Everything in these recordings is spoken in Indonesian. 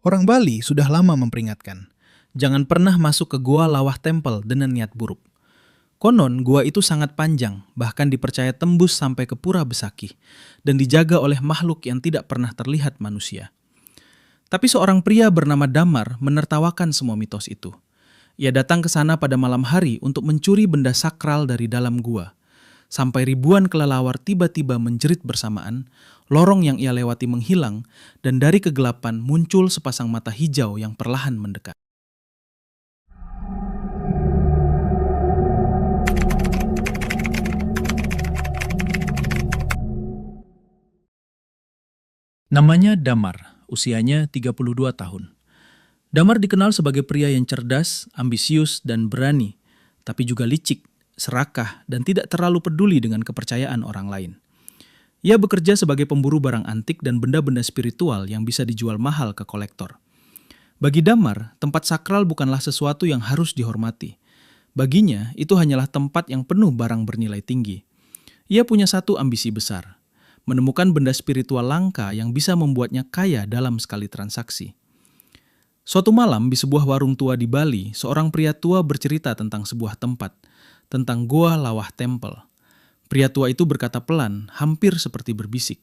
Orang Bali sudah lama memperingatkan, jangan pernah masuk ke Gua Lawah Temple dengan niat buruk. Konon, gua itu sangat panjang, bahkan dipercaya tembus sampai ke Pura Besakih, dan dijaga oleh makhluk yang tidak pernah terlihat manusia. Tapi seorang pria bernama Damar menertawakan semua mitos itu. Ia datang ke sana pada malam hari untuk mencuri benda sakral dari dalam gua. Sampai ribuan kelelawar tiba-tiba menjerit bersamaan, lorong yang ia lewati menghilang, dan dari kegelapan muncul sepasang mata hijau yang perlahan mendekat. Namanya Damar, usianya 32 tahun. Damar dikenal sebagai pria yang cerdas, ambisius, dan berani, tapi juga licik, serakah, dan tidak terlalu peduli dengan kepercayaan orang lain. Ia bekerja sebagai pemburu barang antik dan benda-benda spiritual yang bisa dijual mahal ke kolektor. Bagi Damar, tempat sakral bukanlah sesuatu yang harus dihormati. Baginya, itu hanyalah tempat yang penuh barang bernilai tinggi. Ia punya satu ambisi besar, menemukan benda spiritual langka yang bisa membuatnya kaya dalam sekali transaksi. Suatu malam di sebuah warung tua di Bali, seorang pria tua bercerita tentang sebuah tempat, tentang Gua Lawah Temple. Pria tua itu berkata pelan, hampir seperti berbisik.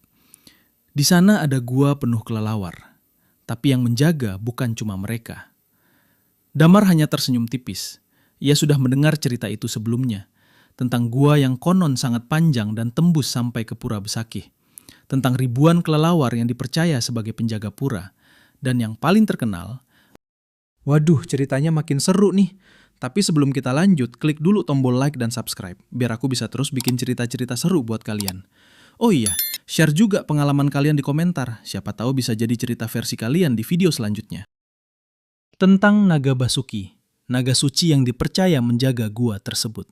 Di sana ada gua penuh kelelawar, tapi yang menjaga bukan cuma mereka. Damar hanya tersenyum tipis. Ia sudah mendengar cerita itu sebelumnya, tentang gua yang konon sangat panjang dan tembus sampai ke Pura Besakih, tentang ribuan kelelawar yang dipercaya sebagai penjaga pura, dan yang paling terkenal, waduh, ceritanya makin seru nih. Tapi sebelum kita lanjut, klik dulu tombol like dan subscribe, biar aku bisa terus bikin cerita-cerita seru buat kalian. Oh iya, share juga pengalaman kalian di komentar, siapa tahu bisa jadi cerita versi kalian di video selanjutnya. Tentang Naga Basuki, naga suci yang dipercaya menjaga gua tersebut.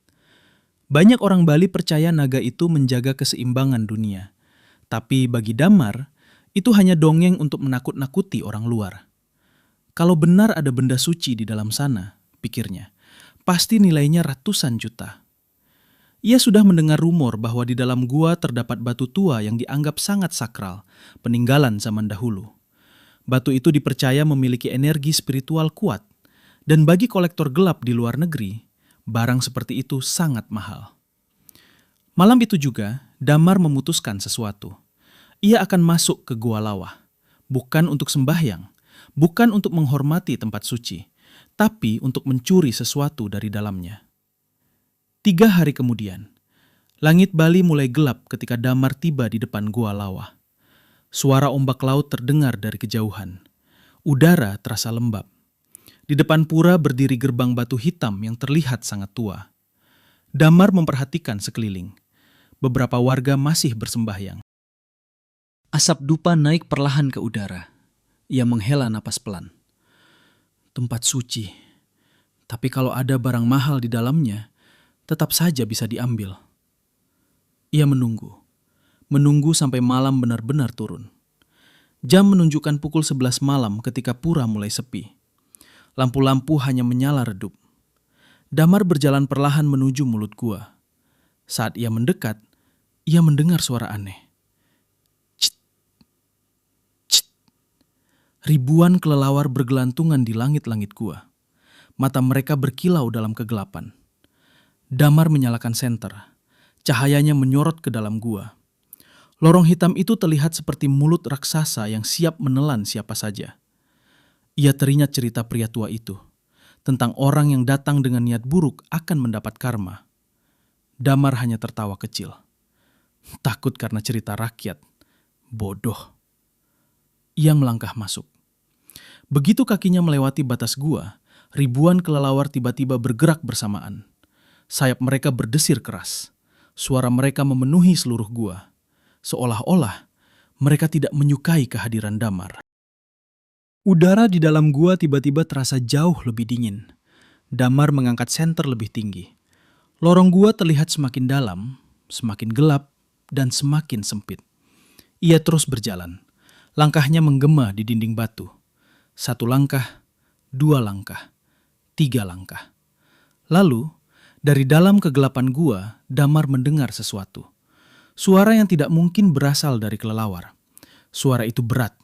Banyak orang Bali percaya naga itu menjaga keseimbangan dunia. Tapi bagi Damar, itu hanya dongeng untuk menakut-nakuti orang luar. Kalau benar ada benda suci di dalam sana, pikirnya, pasti nilainya ratusan juta. Ia sudah mendengar rumor bahwa di dalam gua terdapat batu tua yang dianggap sangat sakral, peninggalan zaman dahulu. Batu itu dipercaya memiliki energi spiritual kuat, dan bagi kolektor gelap di luar negeri, barang seperti itu sangat mahal. Malam itu juga, Damar memutuskan sesuatu. Ia akan masuk ke Gua Lawah, bukan untuk sembahyang, bukan untuk menghormati tempat suci, tapi untuk mencuri sesuatu dari dalamnya. 3 hari kemudian, langit Bali mulai gelap ketika Damar tiba di depan Gua Lawah. Suara ombak laut terdengar dari kejauhan. Udara terasa lembab. Di depan pura berdiri gerbang batu hitam yang terlihat sangat tua. Damar memperhatikan sekeliling. Beberapa warga masih bersembahyang. Asap dupa naik perlahan ke udara. Ia menghela napas pelan. Tempat suci. Tapi kalau ada barang mahal di dalamnya, tetap saja bisa diambil. Ia menunggu. Menunggu sampai malam benar-benar turun. Jam menunjukkan pukul 11 malam ketika pura mulai sepi. Lampu-lampu hanya menyala redup. Damar berjalan perlahan menuju mulut gua. Saat ia mendekat, ia mendengar suara aneh. Cit, cit. Ribuan kelelawar bergelantungan di langit-langit gua. Mata mereka berkilau dalam kegelapan. Damar menyalakan senter. Cahayanya menyorot ke dalam gua. Lorong hitam itu terlihat seperti mulut raksasa yang siap menelan siapa saja. Ia teringat cerita pria tua itu, tentang orang yang datang dengan niat buruk akan mendapat karma. Damar hanya tertawa kecil. Takut karena cerita rakyat. Bodoh. Ia melangkah masuk. Begitu kakinya melewati batas gua, ribuan kelelawar tiba-tiba bergerak bersamaan. Sayap mereka berdesir keras. Suara mereka memenuhi seluruh gua. Seolah-olah mereka tidak menyukai kehadiran Damar. Udara di dalam gua tiba-tiba terasa jauh lebih dingin. Damar mengangkat senter lebih tinggi. Lorong gua terlihat semakin dalam, semakin gelap, dan semakin sempit. Ia terus berjalan. Langkahnya menggema di dinding batu. 1 langkah, 2 langkah, 3 langkah. Lalu, dari dalam kegelapan gua, Damar mendengar sesuatu. Suara yang tidak mungkin berasal dari kelelawar. Suara itu berat,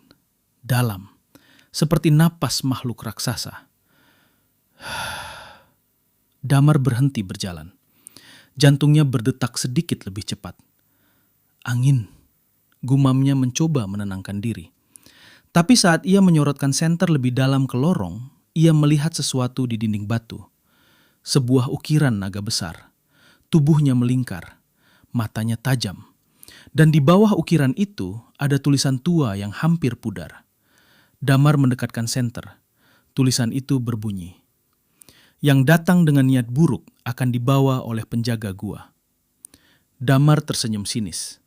dalam. seperti napas makhluk raksasa. Damar berhenti berjalan. Jantungnya berdetak sedikit lebih cepat. Angin, gumamnya mencoba menenangkan diri. Tapi saat ia menyorotkan senter lebih dalam ke lorong, ia melihat sesuatu di dinding batu. Sebuah ukiran naga besar. Tubuhnya melingkar, matanya tajam. Dan di bawah ukiran itu ada tulisan tua yang hampir pudar. Damar mendekatkan senter. Tulisan itu berbunyi, "Yang datang dengan niat buruk akan dibawa oleh penjaga gua." Damar tersenyum sinis.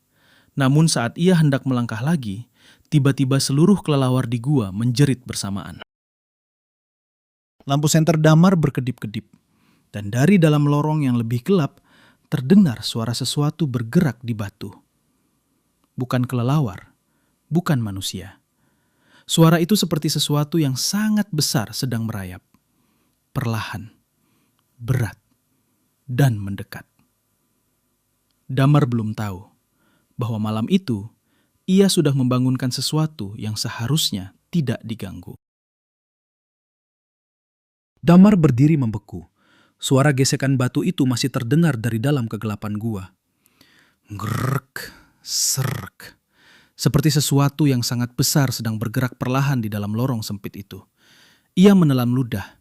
Namun saat ia hendak melangkah lagi, tiba-tiba seluruh kelelawar di gua menjerit bersamaan. Lampu senter Damar berkedip-kedip, dan dari dalam lorong yang lebih gelap terdengar suara sesuatu bergerak di batu. Bukan kelelawar, bukan manusia. Suara itu seperti sesuatu yang sangat besar sedang merayap. Perlahan, berat, dan mendekat. Damar belum tahu bahwa malam itu ia sudah membangunkan sesuatu yang seharusnya tidak diganggu. Damar berdiri membeku. Suara gesekan batu itu masih terdengar dari dalam kegelapan gua. Grek, serek. Seperti sesuatu yang sangat besar sedang bergerak perlahan di dalam lorong sempit itu. Ia menelan ludah.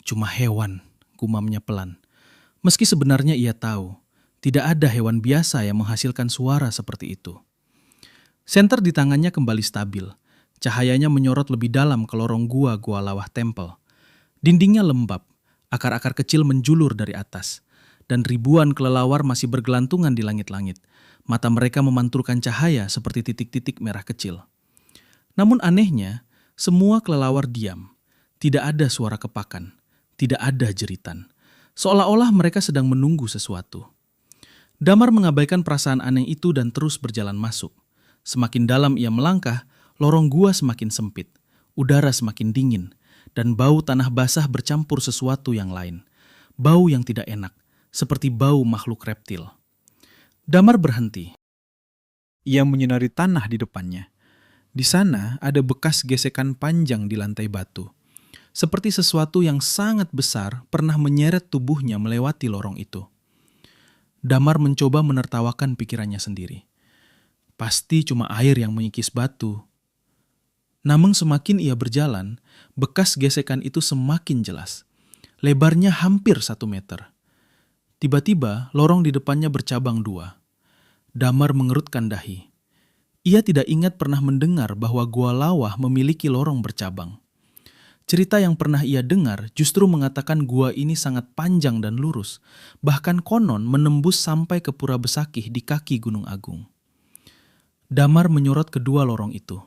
Cuma hewan, gumamnya pelan. Meski sebenarnya ia tahu, tidak ada hewan biasa yang menghasilkan suara seperti itu. Senter di tangannya kembali stabil. Cahayanya menyorot lebih dalam ke lorong gua lawah tempel. Dindingnya lembab, akar-akar kecil menjulur dari atas, dan ribuan kelelawar masih bergelantungan di langit-langit. Mata mereka memantulkan cahaya seperti titik-titik merah kecil. Namun anehnya, semua kelelawar diam. Tidak ada suara kepakan, tidak ada jeritan. Seolah-olah mereka sedang menunggu sesuatu. Damar mengabaikan perasaan aneh itu dan terus berjalan masuk. Semakin dalam ia melangkah, lorong gua semakin sempit, udara semakin dingin, dan bau tanah basah bercampur sesuatu yang lain. Bau yang tidak enak, seperti bau makhluk reptil. Damar berhenti. Ia menyinari tanah di depannya. Di sana ada bekas gesekan panjang di lantai batu. Seperti sesuatu yang sangat besar pernah menyeret tubuhnya melewati lorong itu. Damar mencoba menertawakan pikirannya sendiri. Pasti cuma air yang mengikis batu. Namun semakin ia berjalan, bekas gesekan itu semakin jelas. Lebarnya hampir 1 meter. Tiba-tiba lorong di depannya bercabang 2. Damar mengerutkan dahi. Ia tidak ingat pernah mendengar bahwa gua lawah memiliki lorong bercabang. Cerita yang pernah ia dengar justru mengatakan gua ini sangat panjang dan lurus, bahkan konon menembus sampai ke Pura Besakih di kaki Gunung Agung. Damar menyorot kedua lorong itu.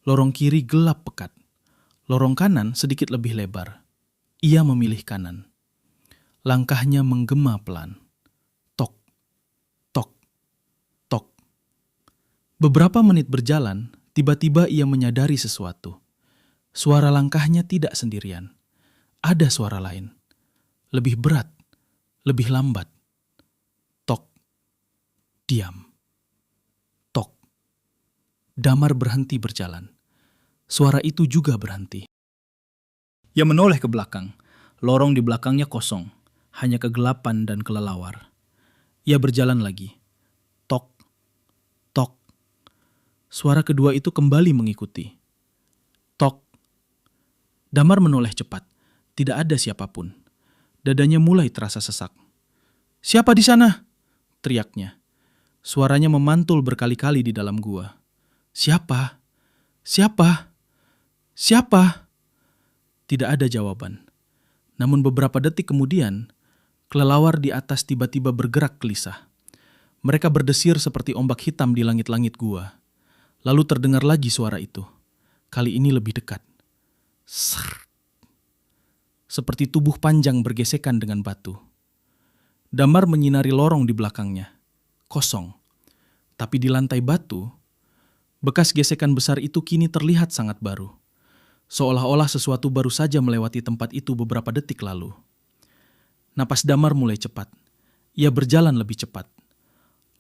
Lorong kiri gelap pekat. Lorong kanan sedikit lebih lebar. Ia memilih kanan. Langkahnya menggema pelan. Tok, tok, tok. Beberapa menit berjalan, tiba-tiba ia menyadari sesuatu. Suara langkahnya tidak sendirian. Ada suara lain. Lebih berat, lebih lambat. Tok. Diam. Tok. Damar berhenti berjalan. Suara itu juga berhenti. Ia menoleh ke belakang. Lorong di belakangnya kosong. Hanya kegelapan dan kelelawar. Ia berjalan lagi. Tok. Tok. Suara kedua itu kembali mengikuti. Tok. Damar menoleh cepat. Tidak ada siapapun. Dadanya mulai terasa sesak. "Siapa di sana?" teriaknya. Suaranya memantul berkali-kali di dalam gua. "Siapa? Siapa? Siapa?" Tidak ada jawaban. Namun beberapa detik kemudian, kelelawar di atas tiba-tiba bergerak gelisah. Mereka berdesir seperti ombak hitam di langit-langit gua. Lalu terdengar lagi suara itu. Kali ini lebih dekat. Ser. Seperti tubuh panjang bergesekan dengan batu. Damar menyinari lorong di belakangnya. Kosong. Tapi di lantai batu, bekas gesekan besar itu kini terlihat sangat baru. Seolah-olah sesuatu baru saja melewati tempat itu beberapa detik lalu. Napas Damar mulai cepat. Ia berjalan lebih cepat.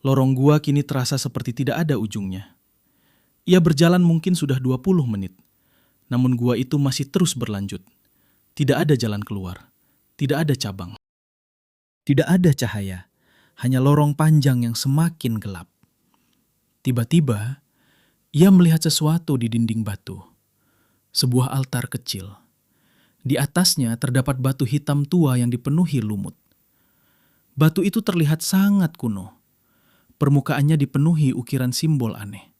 Lorong gua kini terasa seperti tidak ada ujungnya. Ia berjalan mungkin sudah 20 menit. Namun gua itu masih terus berlanjut. Tidak ada jalan keluar, tidak ada cabang. Tidak ada cahaya, hanya lorong panjang yang semakin gelap. Tiba-tiba, ia melihat sesuatu di dinding batu. Sebuah altar kecil. Di atasnya terdapat batu hitam tua yang dipenuhi lumut. Batu itu terlihat sangat kuno. Permukaannya dipenuhi ukiran simbol aneh.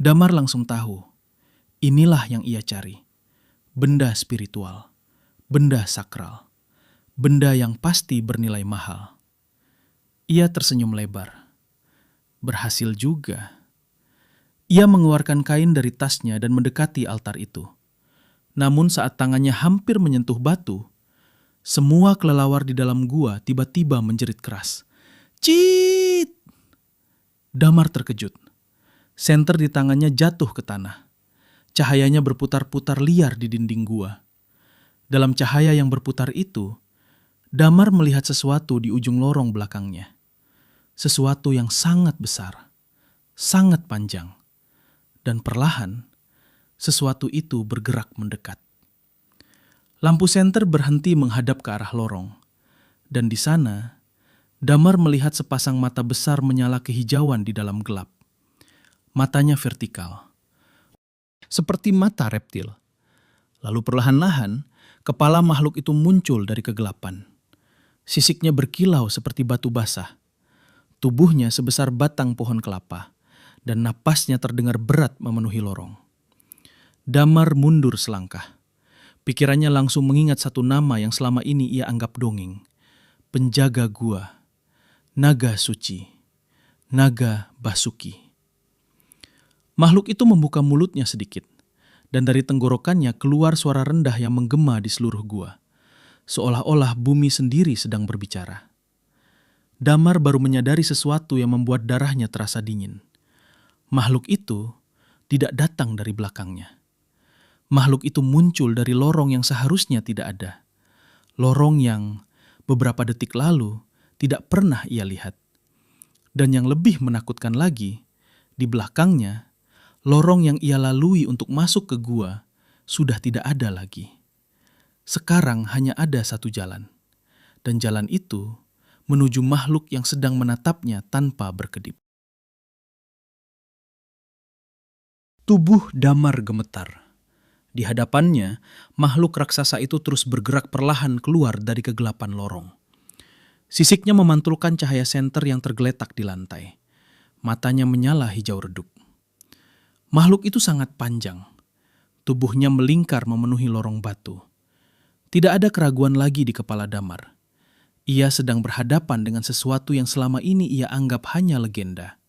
Damar langsung tahu, inilah yang ia cari. Benda spiritual, benda sakral, benda yang pasti bernilai mahal. Ia tersenyum lebar. Berhasil juga. Ia mengeluarkan kain dari tasnya dan mendekati altar itu. Namun saat tangannya hampir menyentuh batu, semua kelelawar di dalam gua tiba-tiba menjerit keras. Cit! Damar terkejut. Senter di tangannya jatuh ke tanah. Cahayanya berputar-putar liar di dinding gua. Dalam cahaya yang berputar itu, Damar melihat sesuatu di ujung lorong belakangnya. Sesuatu yang sangat besar, sangat panjang. Dan perlahan, sesuatu itu bergerak mendekat. Lampu senter berhenti menghadap ke arah lorong. Dan di sana, Damar melihat sepasang mata besar menyala kehijauan di dalam gelap. Matanya vertikal, seperti mata reptil. Lalu perlahan-lahan, kepala makhluk itu muncul dari kegelapan. Sisiknya berkilau seperti batu basah. Tubuhnya sebesar batang pohon kelapa, dan napasnya terdengar berat memenuhi lorong. Damar mundur selangkah. Pikirannya langsung mengingat satu nama yang selama ini ia anggap dongeng. Penjaga gua, naga suci, naga Basuki. Makhluk itu membuka mulutnya sedikit, dan dari tenggorokannya keluar suara rendah yang menggema di seluruh gua, seolah-olah bumi sendiri sedang berbicara. Damar baru menyadari sesuatu yang membuat darahnya terasa dingin. Makhluk itu tidak datang dari belakangnya. Makhluk itu muncul dari lorong yang seharusnya tidak ada. Lorong yang beberapa detik lalu tidak pernah ia lihat. Dan yang lebih menakutkan lagi, di belakangnya, lorong yang ia lalui untuk masuk ke gua sudah tidak ada lagi. Sekarang hanya ada satu jalan. Dan jalan itu menuju makhluk yang sedang menatapnya tanpa berkedip. Tubuh Damar gemetar. Di hadapannya, makhluk raksasa itu terus bergerak perlahan keluar dari kegelapan lorong. Sisiknya memantulkan cahaya senter yang tergeletak di lantai. Matanya menyala hijau redup. Makhluk itu sangat panjang. Tubuhnya melingkar memenuhi lorong batu. Tidak ada keraguan lagi di kepala Damar. Ia sedang berhadapan dengan sesuatu yang selama ini ia anggap hanya legenda.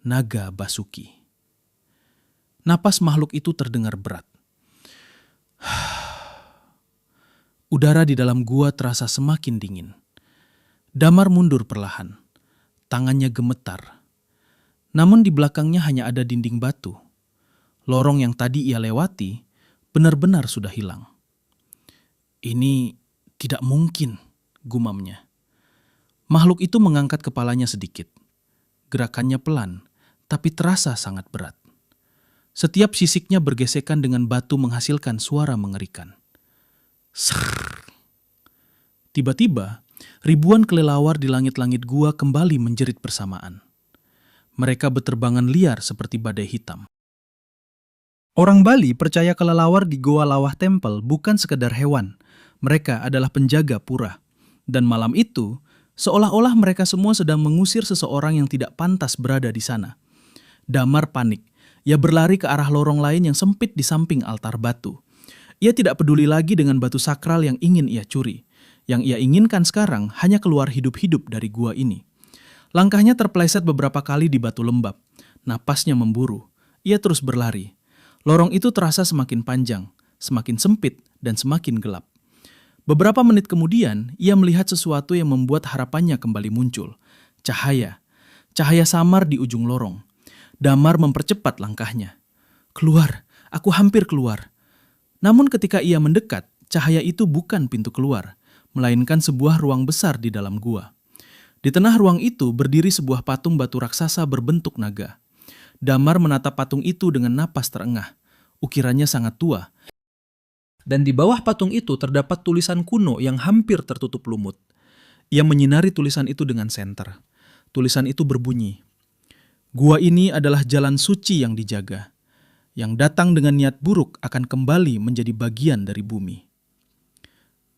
Naga Basuki. Napas makhluk itu terdengar berat. Udara di dalam gua terasa semakin dingin. Damar mundur perlahan. Tangannya gemetar. Namun di belakangnya hanya ada dinding batu. Lorong yang tadi ia lewati benar-benar sudah hilang. Ini tidak mungkin, gumamnya. Makhluk itu mengangkat kepalanya sedikit. Gerakannya pelan, tapi terasa sangat berat. Setiap sisiknya bergesekan dengan batu menghasilkan suara mengerikan. Serrrr. Tiba-tiba, ribuan kelelawar di langit-langit gua kembali menjerit bersamaan. Mereka berterbangan liar seperti badai hitam. Orang Bali percaya kelelawar di Goa Lawah Temple bukan sekedar hewan. Mereka adalah penjaga pura. Dan malam itu, seolah-olah mereka semua sedang mengusir seseorang yang tidak pantas berada di sana. Damar panik. Ia berlari ke arah lorong lain yang sempit di samping altar batu. Ia tidak peduli lagi dengan batu sakral yang ingin ia curi. Yang ia inginkan sekarang hanya keluar hidup-hidup dari gua ini. Langkahnya terpeleset beberapa kali di batu lembab. Napasnya memburu. Ia terus berlari. Lorong itu terasa semakin panjang, semakin sempit, dan semakin gelap. Beberapa menit kemudian, ia melihat sesuatu yang membuat harapannya kembali muncul. Cahaya. Cahaya samar di ujung lorong. Damar mempercepat langkahnya. Keluar, aku hampir keluar. Namun ketika ia mendekat, cahaya itu bukan pintu keluar, melainkan sebuah ruang besar di dalam gua. Di tengah ruang itu berdiri sebuah patung batu raksasa berbentuk naga. Damar menatap patung itu dengan napas terengah. Ukirannya sangat tua. Dan di bawah patung itu terdapat tulisan kuno yang hampir tertutup lumut. Ia menyinari tulisan itu dengan senter. Tulisan itu berbunyi, "Gua ini adalah jalan suci yang dijaga. Yang datang dengan niat buruk akan kembali menjadi bagian dari bumi."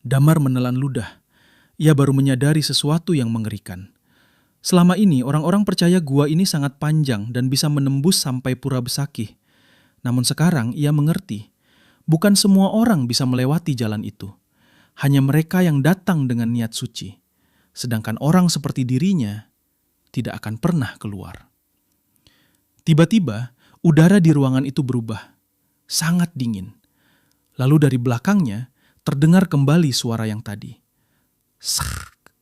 Damar menelan ludah. Ia baru menyadari sesuatu yang mengerikan. Selama ini orang-orang percaya gua ini sangat panjang dan bisa menembus sampai Pura Besakih. Namun sekarang ia mengerti. Bukan semua orang bisa melewati jalan itu. Hanya mereka yang datang dengan niat suci. Sedangkan orang seperti dirinya tidak akan pernah keluar. Tiba-tiba, udara di ruangan itu berubah. Sangat dingin. Lalu dari belakangnya, terdengar kembali suara yang tadi. Srrk.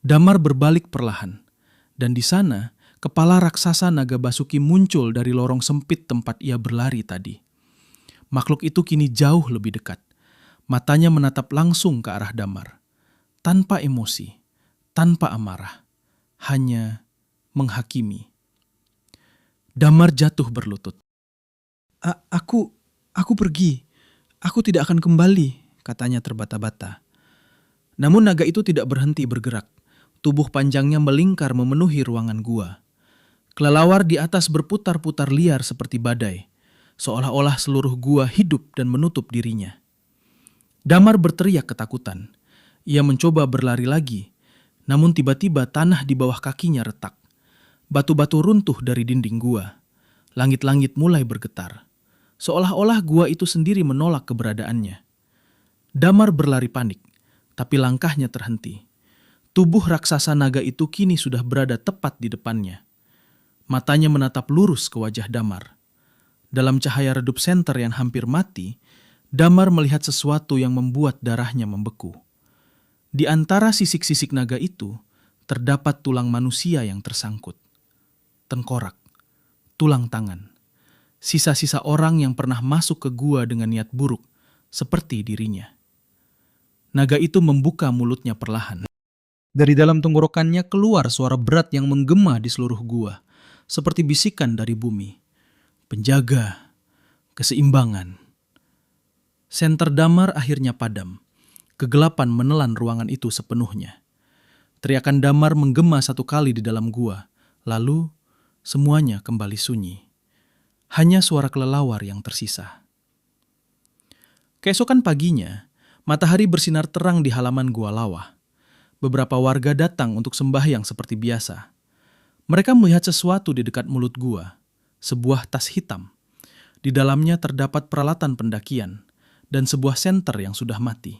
Damar berbalik perlahan. Dan di sana, kepala raksasa naga Basuki muncul dari lorong sempit tempat ia berlari tadi. Makhluk itu kini jauh lebih dekat. Matanya menatap langsung ke arah Damar. Tanpa emosi, tanpa amarah. Hanya menghakimi. Damar jatuh berlutut. Aku pergi. Aku tidak akan kembali, katanya terbata-bata. Namun naga itu tidak berhenti bergerak. Tubuh panjangnya melingkar memenuhi ruangan gua. Kelelawar di atas berputar-putar liar seperti badai. Seolah-olah seluruh gua hidup dan menutup dirinya. Damar berteriak ketakutan. Ia mencoba berlari lagi. Namun tiba-tiba tanah di bawah kakinya retak. Batu-batu runtuh dari dinding gua. Langit-langit mulai bergetar. Seolah-olah gua itu sendiri menolak keberadaannya. Damar berlari panik, tapi langkahnya terhenti. Tubuh raksasa naga itu kini sudah berada tepat di depannya. Matanya menatap lurus ke wajah Damar. Dalam cahaya redup senter yang hampir mati, Damar melihat sesuatu yang membuat darahnya membeku. Di antara sisik-sisik naga itu, terdapat tulang manusia yang tersangkut. Tengkorak, tulang tangan. Sisa-sisa orang yang pernah masuk ke gua dengan niat buruk, seperti dirinya. Naga itu membuka mulutnya perlahan. Dari dalam tenggorokannya keluar suara berat yang menggema di seluruh gua, seperti bisikan dari bumi. Penjaga, keseimbangan. Senter Damar akhirnya padam. Kegelapan menelan ruangan itu sepenuhnya. Teriakan Damar menggema satu kali di dalam gua, lalu semuanya kembali sunyi. Hanya suara kelelawar yang tersisa. Keesokan paginya, matahari bersinar terang di halaman gua Lawah. Beberapa warga datang untuk sembahyang seperti biasa. Mereka melihat sesuatu di dekat mulut gua, sebuah tas hitam. Di dalamnya terdapat peralatan pendakian dan sebuah senter yang sudah mati.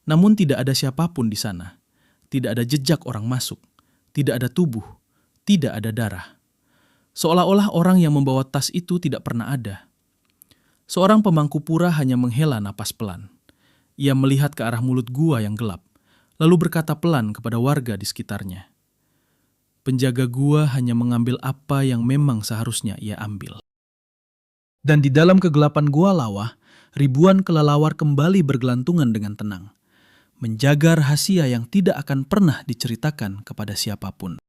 Namun tidak ada siapapun di sana. Tidak ada jejak orang masuk. Tidak ada tubuh. Tidak ada darah. Seolah-olah orang yang membawa tas itu tidak pernah ada. Seorang pemangku pura hanya menghela napas pelan. Ia melihat ke arah mulut gua yang gelap, lalu berkata pelan kepada warga di sekitarnya. Penjaga gua hanya mengambil apa yang memang seharusnya ia ambil. Dan di dalam kegelapan gua Lawah, ribuan kelelawar kembali bergelantungan dengan tenang, menjaga rahasia yang tidak akan pernah diceritakan kepada siapapun.